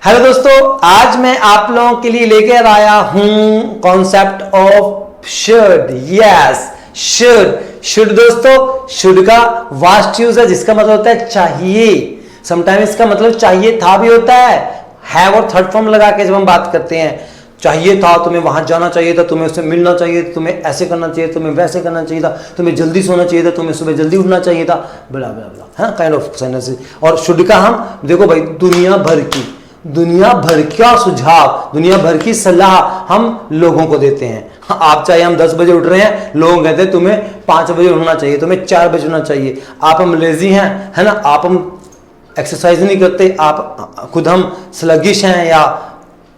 Hello दोस्तों, आज मैं आप लोगों के लिए लेकर आया हूं concept of should. Yes, should दोस्तों, शुड का वास्ट यूज है जिसका मतलब होता है चाहिए। समटाइम्स इसका मतलब चाहिए था भी होता है और थर्ड फॉर्म लगा के जब हम बात करते हैं, चाहिए था, तुम्हें वहां जाना चाहिए था, तुम्हें उससे मिलना चाहिए, तुम्हें ऐसे करना चाहिए, तुम्हें वैसे करना चाहिए था, तुम्हें जल्दी सोना चाहिए था, तुम्हें सुबह जल्दी उठना चाहिए था, बला बला बला, हाँ, काइंड ऑफ सेंटेंसेस। और शुड का हम देखो भाई, दुनिया भर का सुझाव, दुनिया भर की सलाह हम लोगों को देते हैं। आप चाहे हम 10 बजे उठ रहे हैं, लोग कहते हैं तुम्हें 5 बजे उठना चाहिए, तुम्हें 4 बजे उठना चाहिए। आप हम लेजी हैं, है ना, आप हम एक्सरसाइज नहीं करते, आप खुद हम स्लगिश हैं या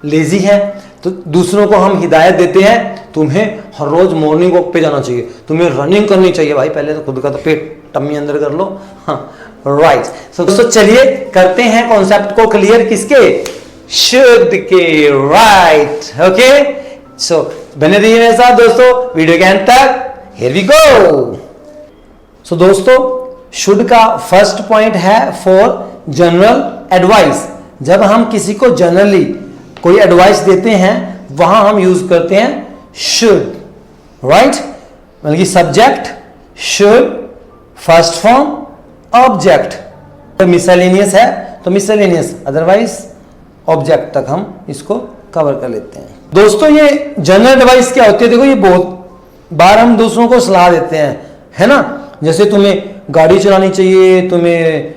लेजी हैं, तो दूसरों को हम हिदायत देते हैं, तुम्हें हर रोज मॉर्निंग वॉक पे जाना चाहिए, तुम्हें रनिंग करनी चाहिए। भाई पहले तो खुद का तो पेट टम्मी अंदर कर लो। हाँ, राइट। सो दोस्तों चलिए करते हैं कॉन्सेप्ट को क्लियर, किसके, शुड के। Right, okay. सो बने रहिए मेरे साथ दोस्तों वीडियो के अंत तक। Here we go. सो दोस्तों, शुड का फर्स्ट पॉइंट है फॉर जनरल एडवाइस। जब हम किसी को जनरली कोई एडवाइस देते हैं वहां हम यूज करते हैं शुड। राइट, मतलब कि subject should, first form object. Miscellaneous है तो मिसलेनियस, अदरवाइज ऑब्जेक्ट तक हम इसको कवर कर लेते हैं। दोस्तों ये जनरल एडवाइस क्या होती है, देखो ये बहुत बार हम दूसरों को सलाह देते हैं, है ना, जैसे तुम्हें गाड़ी चलानी चाहिए, तुम्हें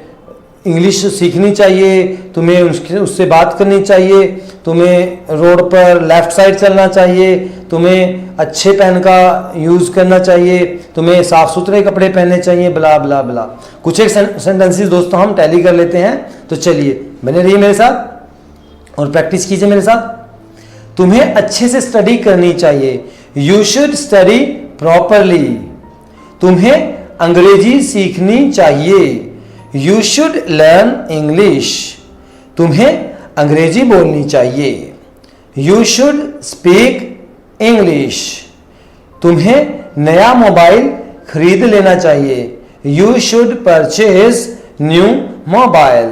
इंग्लिश सीखनी चाहिए, तुम्हें उससे बात करनी चाहिए, तुम्हें रोड पर लेफ्ट साइड चलना चाहिए, तुम्हें अच्छे पेन का यूज करना चाहिए, तुम्हें साफ सुथरे कपड़े पहनने चाहिए, ब्ला ब्ला ब्ला। कुछ एक सेंटेंसेस दोस्तों हम टैली कर लेते हैं। तो चलिए बने रहिए मेरे साथ और प्रैक्टिस कीजिए मेरे साथ। तुम्हें अच्छे से स्टडी करनी चाहिए, यू शुड स्टडी प्रॉपरली। तुम्हें अंग्रेजी सीखनी चाहिए, यू शुड लर्न इंग्लिश। तुम्हें अंग्रेजी बोलनी चाहिए, यू शुड स्पीक इंग्लिश। तुम्हें नया मोबाइल खरीद लेना चाहिए, you should purchase new mobile.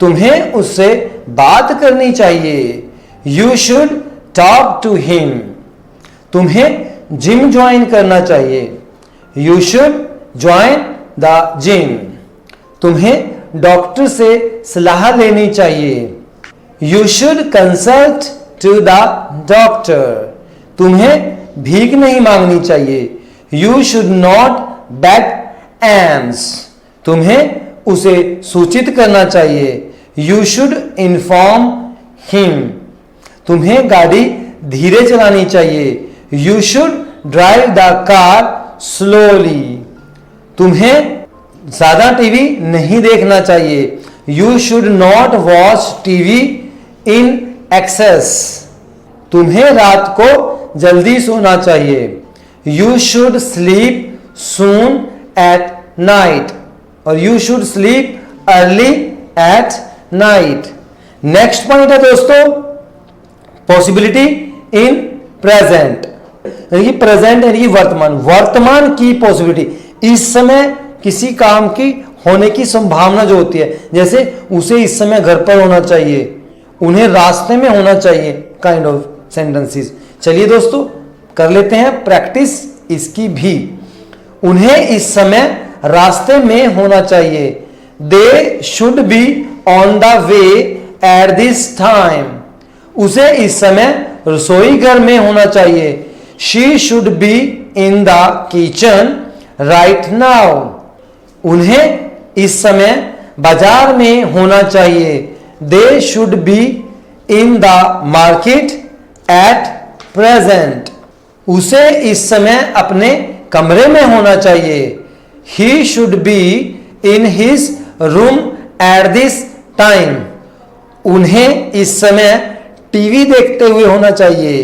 तुम्हें उससे बात करनी चाहिए, you should talk to him. तुम्हें जिम ज्वाइन करना चाहिए, you should join the gym. तुम्हें डॉक्टर से सलाह लेनी चाहिए, you should consult to the doctor. तुम्हें भीख नहीं मांगनी चाहिए, you should not beg alms. तुम्हें उसे सूचित करना चाहिए, यू शुड इन्फॉर्म हिम। तुम्हें गाड़ी धीरे चलानी चाहिए, you should drive the car slowly. तुम्हें ज्यादा टीवी नहीं देखना चाहिए, you should not watch TV in excess. तुम्हें रात को जल्दी सोना चाहिए, you should sleep soon at night, और you should sleep early at night. Next point है दोस्तों पॉसिबिलिटी इन प्रेजेंट, यानी कि प्रेजेंट यानी कि वर्तमान की पॉसिबिलिटी। इस समय किसी काम की होने की संभावना जो होती है, जैसे उसे इस समय घर पर होना चाहिए, उन्हें रास्ते में होना चाहिए, काइंड ऑफ सेंटेंसेस। चलिए दोस्तों कर लेते हैं प्रैक्टिस इसकी भी। उन्हें इस समय रास्ते में होना चाहिए, they should be on the way at this time. उसे इस समय रसोई घर में होना चाहिए, she should be in the kitchen right now. उन्हें इस समय बाजार में होना चाहिए, they should be in the market at present. उसे इस समय अपने कमरे में होना चाहिए, he should be in his room at this time. उन्हें इस समय टीवी देखते हुए होना चाहिए,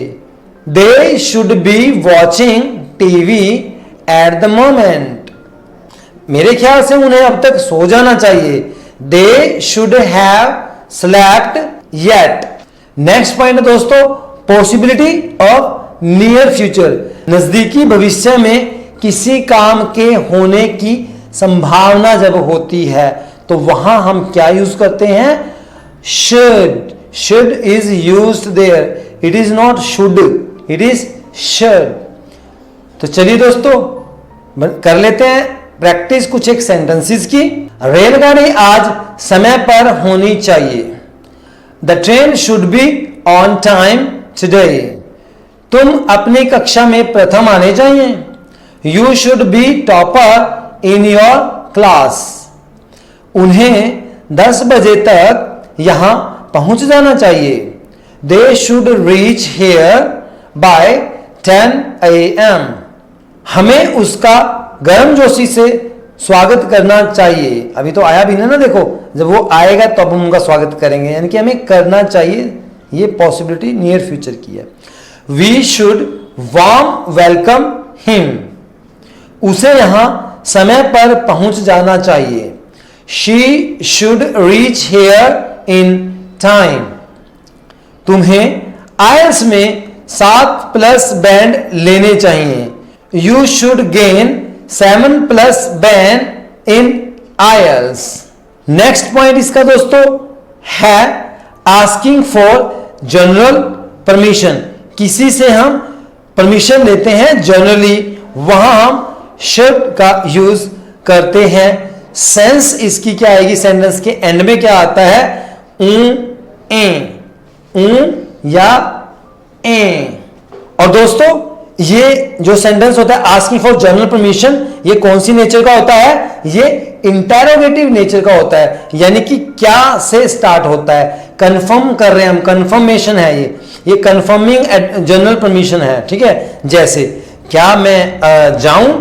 they should be watching TV at the moment. मेरे ख्याल से उन्हें अब तक सो जाना चाहिए, they should have slept yet. Next point है दोस्तों पॉसिबिलिटी ऑफ नियर फ्यूचर। नजदीकी भविष्य में किसी काम के होने की संभावना जब होती है तो वहां हम क्या यूज करते हैं, should. should is used there, it is not should, it is should. तो चलिए दोस्तों कर लेते हैं प्रैक्टिस कुछ एक सेंटेंसेस की। रेलगाड़ी आज समय पर होनी चाहिए। The train should be on time today. तुम अपनी कक्षा में प्रथम आने चाहिए। You should be topper in your class. उन्हें 10 बजे तक यहां पहुंच जाना चाहिए। They should reach here bye 10 AM। हमें उसका गर्मजोशी से स्वागत करना चाहिए। अभी तो आया भी ना, देखो जब वो आएगा तब हम उनका स्वागत करेंगे, यानी कि हमें करना चाहिए। ये पॉसिबिलिटी नियर फ्यूचर की है। We should warm welcome him. उसे यहां समय पर पहुंच जाना चाहिए। She should reach here in time. तुम्हें आयल्स में 7+ बैंड लेने चाहिए। You should gain 7+ band in IELTS. Next point इसका दोस्तों है आस्किंग फॉर जनरल परमिशन। किसी से हम परमिशन लेते हैं जनरली, वहां हम शुड का यूज करते हैं। सेंस इसकी क्या आएगी, सेंटेंस के एंड में क्या आता है, या ए। और दोस्तों ये जो सेंटेंस होता है आस्किंग फॉर जनरल परमिशन, ये कौन सी नेचर का होता है, ये इंटेरोगेटिव नेचर का होता है, यानी कि क्या से स्टार्ट होता है, कंफर्म कर रहे हैं हम, कंफर्मेशन है ये कंफर्मिंग जनरल परमिशन है। ठीक है, जैसे क्या मैं जाऊं,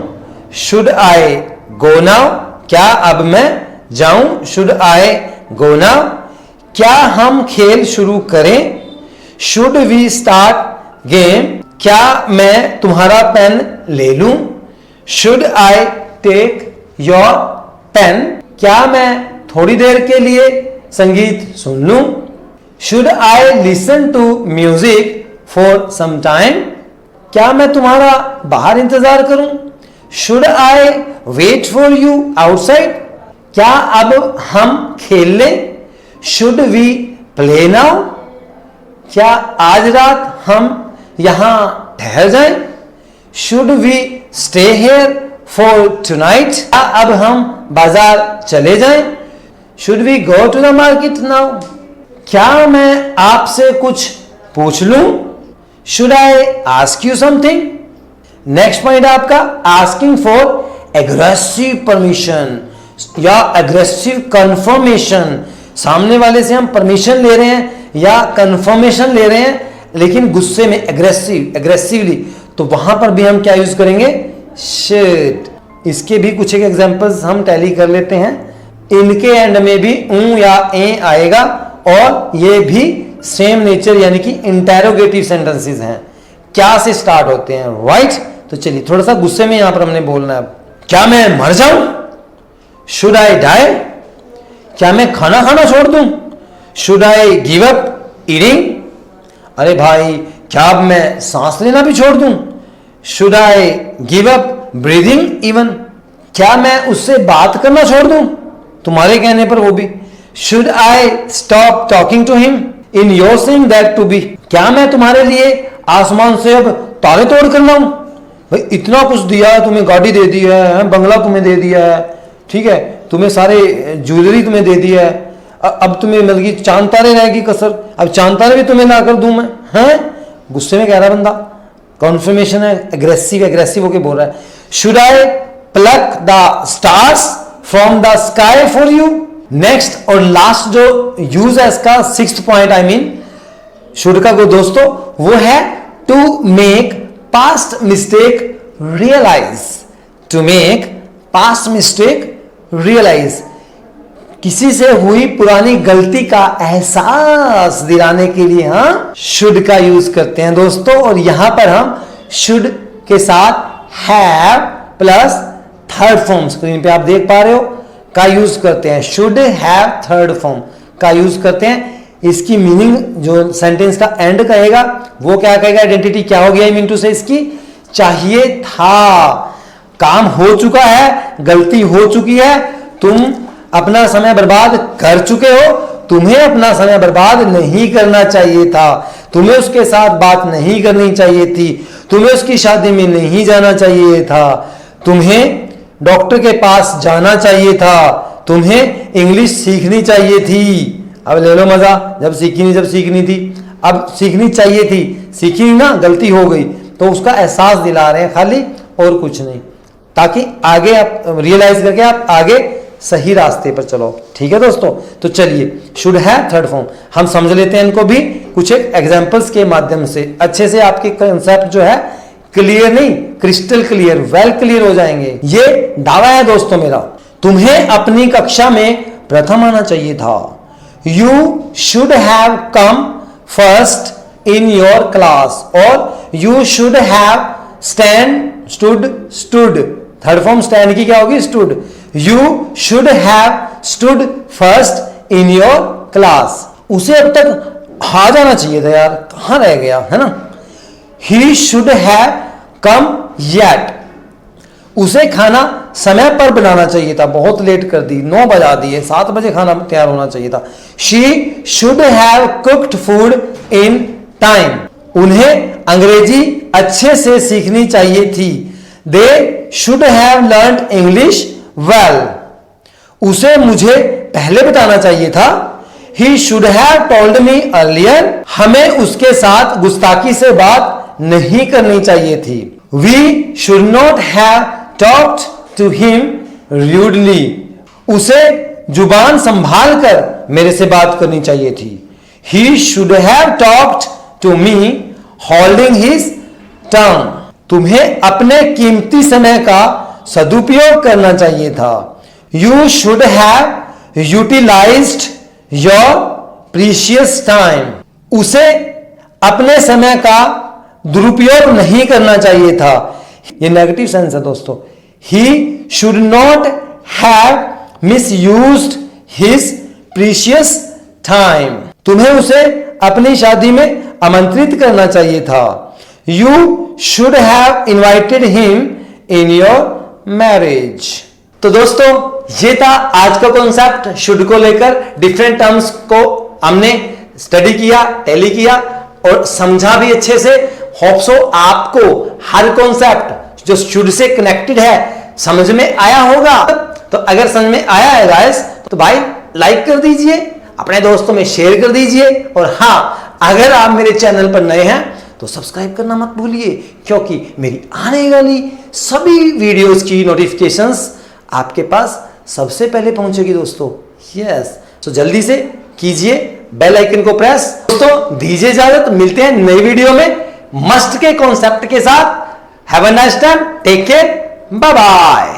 शुड आई गो नाउ। क्या अब मैं जाऊं, शुड आई गो नाउ। क्या हम खेल शुरू करें, शुड वी स्टार्ट गेम। क्या मैं तुम्हारा पेन ले लूं, should I take your pen. क्या मैं थोड़ी देर के लिए संगीत सुन लूं, should I listen to music for some time. क्या मैं तुम्हारा बाहर इंतजार करूं, should I wait for you outside. क्या अब हम खेल लें, शुड वी प्ले नाउ। क्या आज रात हम यहां ठहर जाएं, should we stay here for tonight. क्या अब हम बाजार चले जाएं, should we go to the market now. क्या मैं आपसे कुछ पूछ लूं, should I ask you something. Next point आपका आस्किंग फॉर एग्रेसिव परमिशन या एग्रेसिव कंफर्मेशन। सामने वाले से हम परमिशन ले रहे हैं या कंफर्मेशन ले रहे हैं, लेकिन गुस्से में एग्रेसिवली, तो वहां पर भी हम क्या यूज करेंगे, शुड। इसके भी कुछ एक एग्जांपल्स हम टैली कर लेते हैं। इनके एंड में भी या ए आएगा और ये भी सेम नेचर यानी कि इंटेरोगेटिव सेंटेंसेस हैं, क्या से स्टार्ट होते हैं, राइट। तो चलिए थोड़ा सा गुस्से में यहां पर हमने बोलना है। क्या मैं मर जाऊं, शुड आई डाई। क्या मैं खाना खाना छोड़ दूं, should I give up eating. अरे भाई क्या अब मैं सांस लेना भी छोड़ दूं, should I give up breathing even. क्या मैं उससे बात करना छोड़ दूं, तुम्हारे कहने पर वो भी, should I stop talking to him in your saying that to be. क्या मैं तुम्हारे लिए आसमान से अब तारे तोड़ कर लाऊं, भाई इतना कुछ दिया है तुम्हें, गाड़ी दे दी है, बंगला तुम्हें दे दिया है, ठीक है, तुम्हें सारे ज्वेलरी तुम्हें दे दिया है, अब तुम्हें मतलब कि चांद तारे रहेगी कसर, अब चांद तारे भी तुम्हें ला कर दूं मैं, हैं। गुस्से में कह रहा बंदा, कॉन्फर्मेशन है, एग्रेसिव होके बोल रहा है। Should I plug the stars from the sky for you. Next और लास्ट जो यूज है इसका, 6th point I mean should का को दोस्तों, वो है to make past mistake realize. To make past mistake realize, किसी से हुई पुरानी गलती का एहसास दिलाने के लिए हाँ शुड का यूज करते हैं दोस्तों। और यहां पर हम शुड के साथ have plus third form, screen पे आप देख पा रहे हो, का यूज करते हैं। शुड हैव थर्ड फॉर्म का यूज करते हैं। इसकी मीनिंग जो सेंटेंस का एंड कहेगा वो क्या कहेगा, आइडेंटिटी क्या हो गया, मीन टू से इसकी चाहिए था, काम हो चुका है, गलती हो चुकी है, तुम अपना समय बर्बाद कर चुके हो, तुम्हें अपना समय बर्बाद नहीं करना चाहिए था, तुम्हें उसके साथ बात नहीं करनी चाहिए थी, तुम्हें उसकी शादी में नहीं जाना चाहिए था, तुम्हें डॉक्टर के पास जाना चाहिए था, तुम्हें इंग्लिश सीखनी चाहिए थी। अब ले लो मजा, जब सीखनी थी, अब सीखनी चाहिए थी, सीखी ना, गलती हो गई, तो उसका एहसास दिला रहे हैं खाली, और कुछ नहीं, ताकि आगे आप रियलाइज करके आप आगे सही रास्ते पर चलो। ठीक है दोस्तों, तो चलिए शुड हैव थर्ड फॉर्म हम समझ लेते हैं इनको भी कुछ एक एग्जांपल्स के माध्यम से, अच्छे से आपके कंसेप्ट जो है क्लियर नहीं, क्रिस्टल क्लियर, वेल क्लियर हो जाएंगे। ये दावा है दोस्तों मेरा, तुम्हें अपनी कक्षा में प्रथम आना चाहिए था। You should have come first in your class, और you should have stood, third form stand की क्या होगी, stood. You should have stood first in your class, उसे अब तक आ जाना चाहिए था यार, कहां रह गया, है ना। ही शुड हैव कम येट, उसे खाना समय पर बनाना चाहिए था, बहुत लेट कर दी, 9 बजा दिए, 7 बजे खाना तैयार होना चाहिए था। She should have cooked food in time, उन्हें अंग्रेजी अच्छे से सीखनी चाहिए थी। They should have learned English well, उसे मुझे पहले बताना चाहिए था। ही should have told me earlier, हमें उसके साथ गुस्ताखी से बात नहीं करनी चाहिए थी। We should not have talked to him rudely, उसे जुबान संभाल कर मेरे से बात करनी चाहिए थी। He should have talked to me holding his tongue, तुम्हें अपने कीमती समय का सदुपयोग करना चाहिए था। You should have utilized your precious time, उसे अपने समय का दुरुपयोग नहीं करना चाहिए था। ये नेगेटिव सेंस है दोस्तों। He should not have misused his precious time, तुम्हें उसे अपनी शादी में आमंत्रित करना चाहिए था। You should have invited him in your marriage. तो दोस्तों ये था आज का कॉन्सेप्ट, शुड को लेकर डिफरेंट टर्म्स को हमने स्टडी किया, टैली किया और समझा भी अच्छे से। होप सो आपको हर कॉन्सेप्ट जो शुड से कनेक्टेड है समझ में आया होगा। तो अगर समझ में आया है गाइस तो भाई लाइक कर दीजिए, अपने दोस्तों में शेयर कर दीजिए, और हाँ अगर आप मेरे चैनल पर नए हैं तो सब्सक्राइब करना मत भूलिए, क्योंकि मेरी आने वाली सभी वीडियोस की नोटिफिकेशंस आपके पास सबसे पहले पहुंचेगी दोस्तों। यस, तो जल्दी से कीजिए बेल आइकन को प्रेस। दोस्तों दीजिए इजाजत, मिलते हैं नई वीडियो में मस्ट के कॉन्सेप्ट के साथ। Have a nice time, take care, bye bye.